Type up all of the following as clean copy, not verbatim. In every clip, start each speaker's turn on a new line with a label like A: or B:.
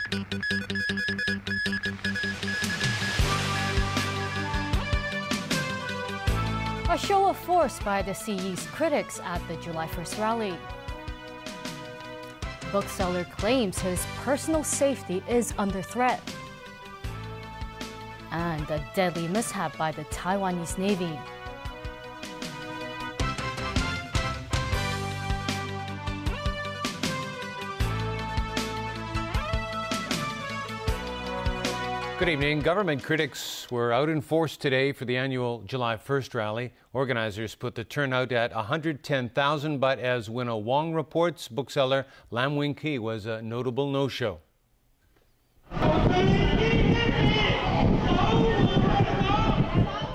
A: A show of force by the CE's critics at the July 1st rally. Bookseller claims his personal safety is under threat. And a deadly mishap by the Taiwanese Navy.
B: Good evening. Government critics were out in force today for the annual July 1st rally. Organizers put the turnout at 110,000, but as Winna Wong reports, bookseller Leung was a notable no-show.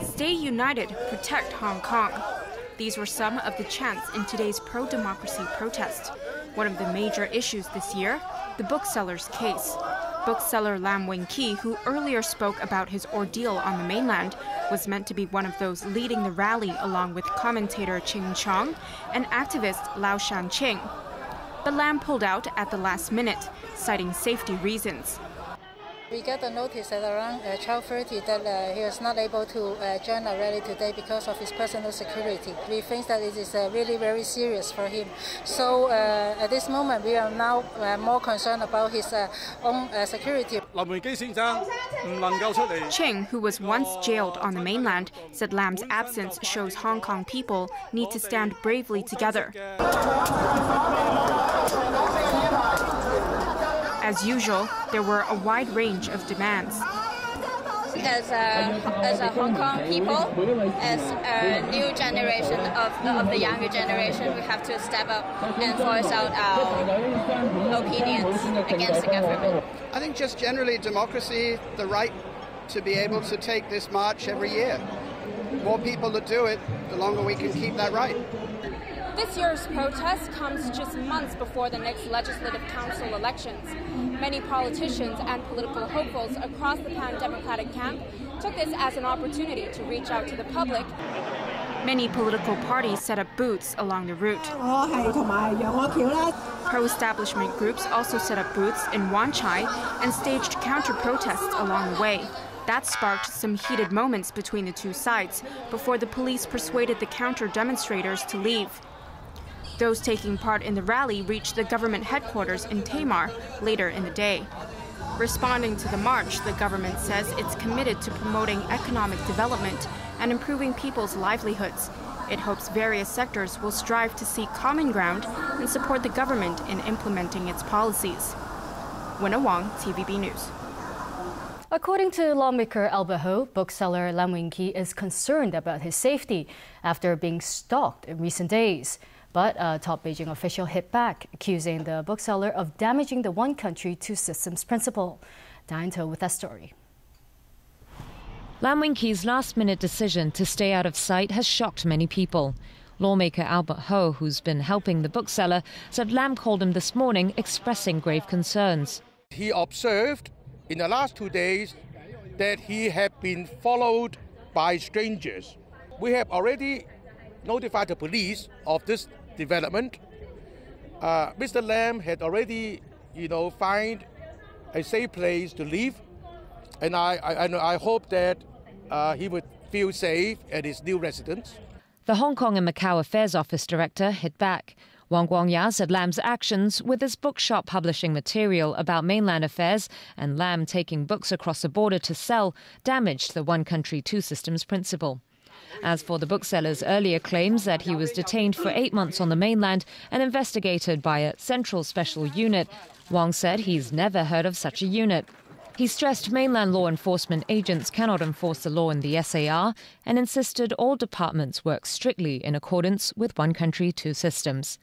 C: Stay united, protect Hong Kong. These were some of the chants in today's pro-democracy protest. One of the major issues this year, the bookseller's case. Bookseller Leung, who earlier spoke about his ordeal on the mainland, was meant to be one of those leading the rally along with commentator Ching Chong and activist Lau Shanqing. But Lam pulled out at the last minute, citing safety reasons.
D: We got the notice at around 12:30 that he was not able to join our rally today because of his personal security. We think that it is really very serious for him. So at this moment, we are now more concerned about his own security.
C: Ching, who was once jailed on the mainland, said Lam's absence shows Hong Kong people need to stand bravely together. As usual, there were a wide range of demands.
E: As a Hong Kong people, as a new generation of the younger generation, we have to step up and voice out our opinions against the government.
F: I think just generally democracy, the right to be able to take this march every year. More people that do it, the longer we can keep that right.
C: This year's protest comes just months before the next Legislative Council elections. Many politicians and political hopefuls across the pan-democratic camp took this as an opportunity to reach out to the public. Many political parties set up booths along the route. Pro-establishment groups also set up booths in Wan Chai and staged counter-protests along the way. That sparked some heated moments between the two sides before the police persuaded the counter-demonstrators to leave. Those taking part in the rally reached the government headquarters in Tamar later in the day. Responding to the march, the government says it's committed to promoting economic development and improving people's livelihoods. It hopes various sectors will strive to seek common ground and support the government in implementing its policies. Winna Wong, TVB News.
A: According to lawmaker Albert Ho, bookseller Leung is concerned about his safety after being stalked in recent days. But a top Beijing official hit back, accusing the bookseller of damaging the one country, two systems principle. Diane To with that story.
G: Leung's last-minute decision to stay out of sight has shocked many people. Lawmaker Albert Ho, who's been helping the bookseller, said Lam called him this morning expressing grave concerns.
H: He observed in the last 2 days that he had been followed by strangers. We have already notified the police of this development. Mr. Lam had already, find a safe place to live, and I hope that he would feel safe at his new residence.
G: The Hong Kong and Macau Affairs Office Director hit back. Wang Guangya said Lam's actions, with his bookshop publishing material about mainland affairs and Lam taking books across the border to sell, damaged the one country, two systems principle. As for the bookseller's earlier claims that he was detained for 8 months on the mainland and investigated by a central special unit, Wang said he's never heard of such a unit. He stressed mainland law enforcement agents cannot enforce the law in the SAR and insisted all departments work strictly in accordance with one country, two systems.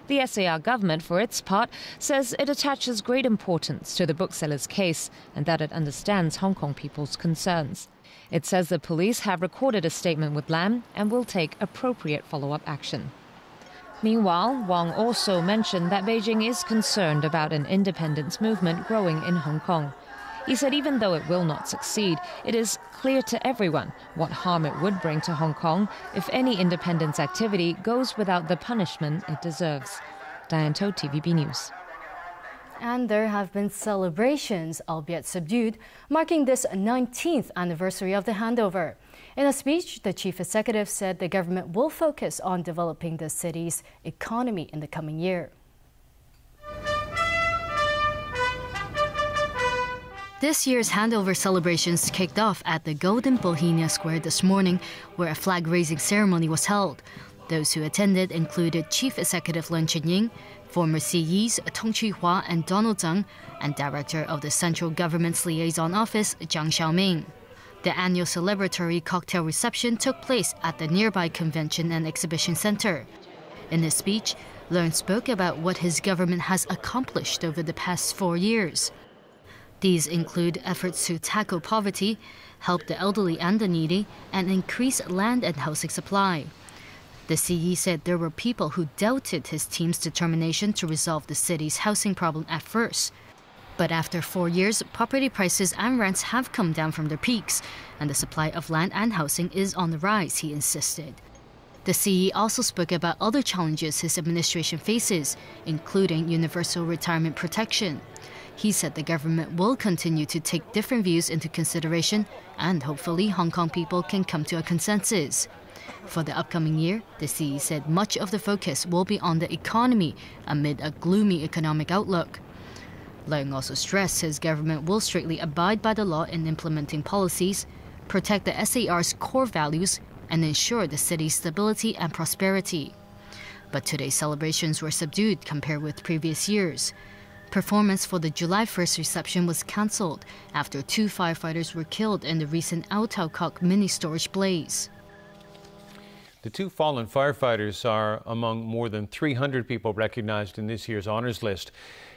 G: The SAR government, for its part, says it attaches great importance to the bookseller's case and that it understands Hong Kong people's concerns. It says the police have recorded a statement with Lam and will take appropriate follow-up action. Meanwhile, Wang also mentioned that Beijing is concerned about an independence movement growing in Hong Kong. He said even though it will not succeed, it is clear to everyone what harm it would bring to Hong Kong if any independence activity goes without the punishment it deserves. Diane To, TVB News.
A: And there have been celebrations, albeit subdued, marking this 19th anniversary of the handover. In a speech, the chief executive said the government will focus on developing the city's economy in the coming year. This year's handover celebrations kicked off at the Golden Bohemia Square this morning, where a flag-raising ceremony was held. Those who attended included Chief Executive Leung, former CEs Tong Chi-hua and Donald Tsang, and Director of the Central Government's Liaison Office, Zhang Xiaoming. The annual celebratory cocktail reception took place at the nearby Convention and Exhibition Center. In his speech, Leung spoke about what his government has accomplished over the past 4 years. These include efforts to tackle poverty, help the elderly and the needy, and increase land and housing supply. The CE said there were people who doubted his team's determination to resolve the city's housing problem at first. But after 4 years, property prices and rents have come down from their peaks, and the supply of land and housing is on the rise, he insisted. The CE also spoke about other challenges his administration faces, including universal retirement protection. He said the government will continue to take different views into consideration, and hopefully Hong Kong people can come to a consensus. For the upcoming year, the CE said much of the focus will be on the economy amid a gloomy economic outlook. Leung also stressed his government will strictly abide by the law in implementing policies, protect the SAR's core values, and ensure the city's stability and prosperity. But today's celebrations were subdued compared with previous years. Performance for the July 1st reception was cancelled after 2 firefighters were killed in the recent Ao Tau Kok mini-storage blaze.
B: The 2 fallen firefighters are among more than 300 people recognized in this year's honors list.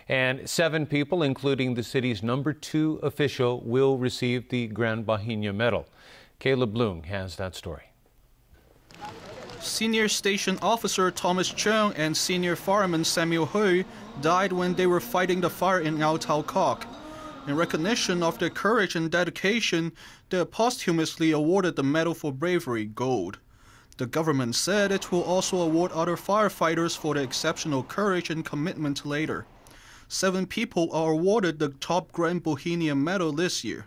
B: And 7 people, including the city's #2 official, will receive the Grand Bohemia Medal. Caleb Leung has that story.
I: Senior Station Officer Thomas Cheung and Senior Fireman Samuel Hui died when they were fighting the fire in Ao Tau Kok. In recognition of their courage and dedication, they are posthumously awarded the Medal for Bravery, Gold. The government said it will also award other firefighters for their exceptional courage and commitment later. 7 people are awarded the top Grand Bohemia Medal this year.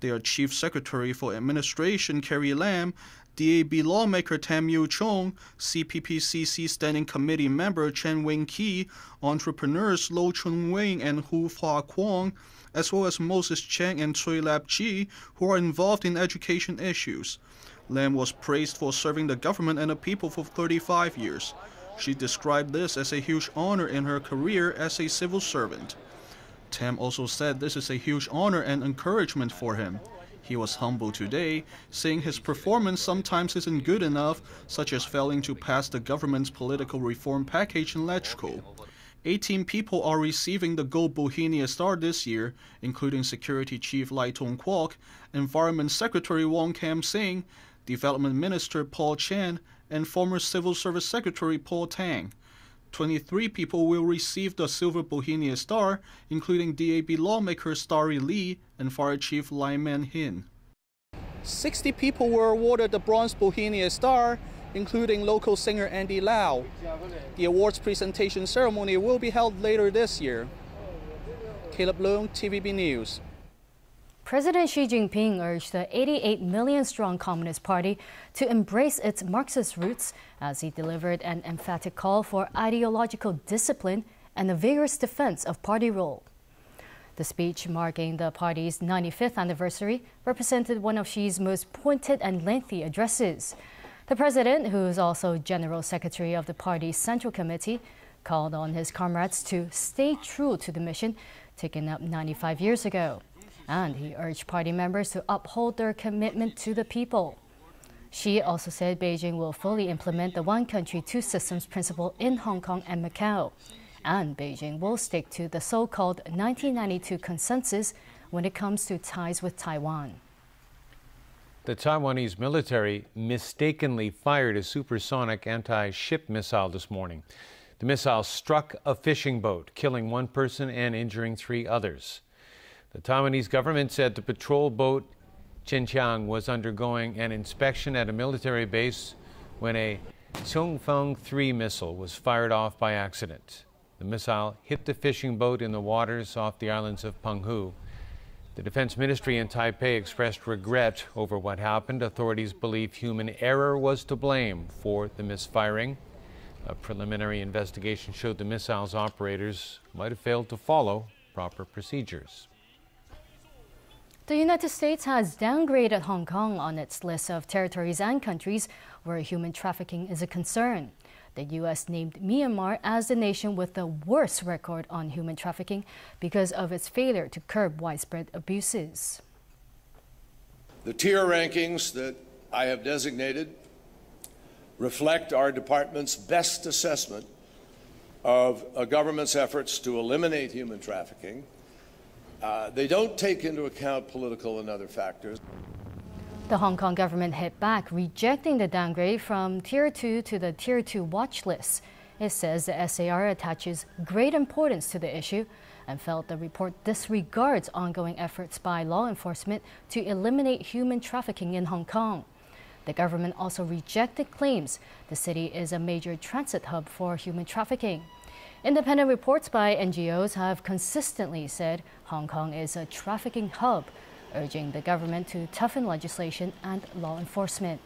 I: They are Chief Secretary for Administration Carrie Lam, DAB lawmaker Tam Yu Chong, CPPCC Standing Committee member Chen Wing-ki, entrepreneurs Lo Chun-wing and Hu Hua Kwong, as well as Moses Cheng and Choi Lap-chi, who are involved in education issues. Lam was praised for serving the government and the people for 35 years. She described this as a huge honor in her career as a civil servant. Tam also said this is a huge honor and encouragement for him. He was humble today, saying his performance sometimes isn't good enough, such as failing to pass the government's political reform package in Electrical. 18 people are receiving the Gold Bohemia Star this year, including Security Chief Lai Tong Kwok, Environment Secretary Wong Kam Sing, Development Minister Paul Chan, and former Civil Service Secretary Paul Tang. 23 people will receive the Silver Bohemia Star, including DAB lawmaker Starry Lee and Fire Chief Lai Man Hin. 60 people were awarded the Bronze Bohemia Star, including local singer Andy Lau. The awards presentation ceremony will be held later this year. Caleb Leung, TVB News.
A: President Xi Jinping urged the 88 million-strong Communist Party to embrace its Marxist roots as he delivered an emphatic call for ideological discipline and a vigorous defense of party rule. The speech marking the party's 95th anniversary represented one of Xi's most pointed and lengthy addresses. The president, who is also General Secretary of the party's Central Committee, called on his comrades to stay true to the mission taken up 95 years ago. And he urged party members to uphold their commitment to the people. Xi also said Beijing will fully implement the one country, two systems principle in Hong Kong and Macau. And Beijing will stick to the so-called 1992 consensus when it comes to ties with Taiwan.
B: The Taiwanese military mistakenly fired a supersonic anti-ship missile this morning. The missile struck a fishing boat, killing 1 person and injuring 3 others. The Taiwanese government said the patrol boat Chenqiang was undergoing an inspection at a military base when a Chongfeng 3 missile was fired off by accident. The missile hit the fishing boat in the waters off the islands of Penghu. The Defense Ministry in Taipei expressed regret over what happened. Authorities believe human error was to blame for the misfiring. A preliminary investigation showed the missile's operators might have failed to follow proper procedures.
A: The United States has downgraded Hong Kong on its list of territories and countries where human trafficking is a concern. The U.S. named Myanmar as the nation with the worst record on human trafficking because of its failure to curb widespread abuses.
J: The tier rankings that I have designated reflect our department's best assessment of a government's efforts to eliminate human trafficking. They don't take into account political and other factors.
A: The Hong Kong government hit back, rejecting the downgrade from Tier 2 to the Tier 2 watch list. It says the SAR attaches great importance to the issue and felt the report disregards ongoing efforts by law enforcement to eliminate human trafficking in Hong Kong. The government also rejected claims the city is a major transit hub for human trafficking. Independent reports by NGOs have consistently said Hong Kong is a trafficking hub, urging the government to toughen legislation and law enforcement.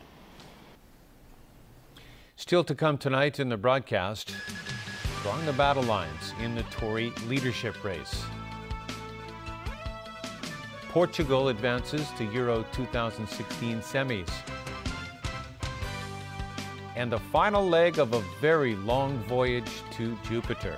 B: Still to come tonight in the broadcast, drawing the battle lines in the Tory leadership race. Portugal advances to Euro 2016 semis. And the final leg of a very long voyage to Jupiter.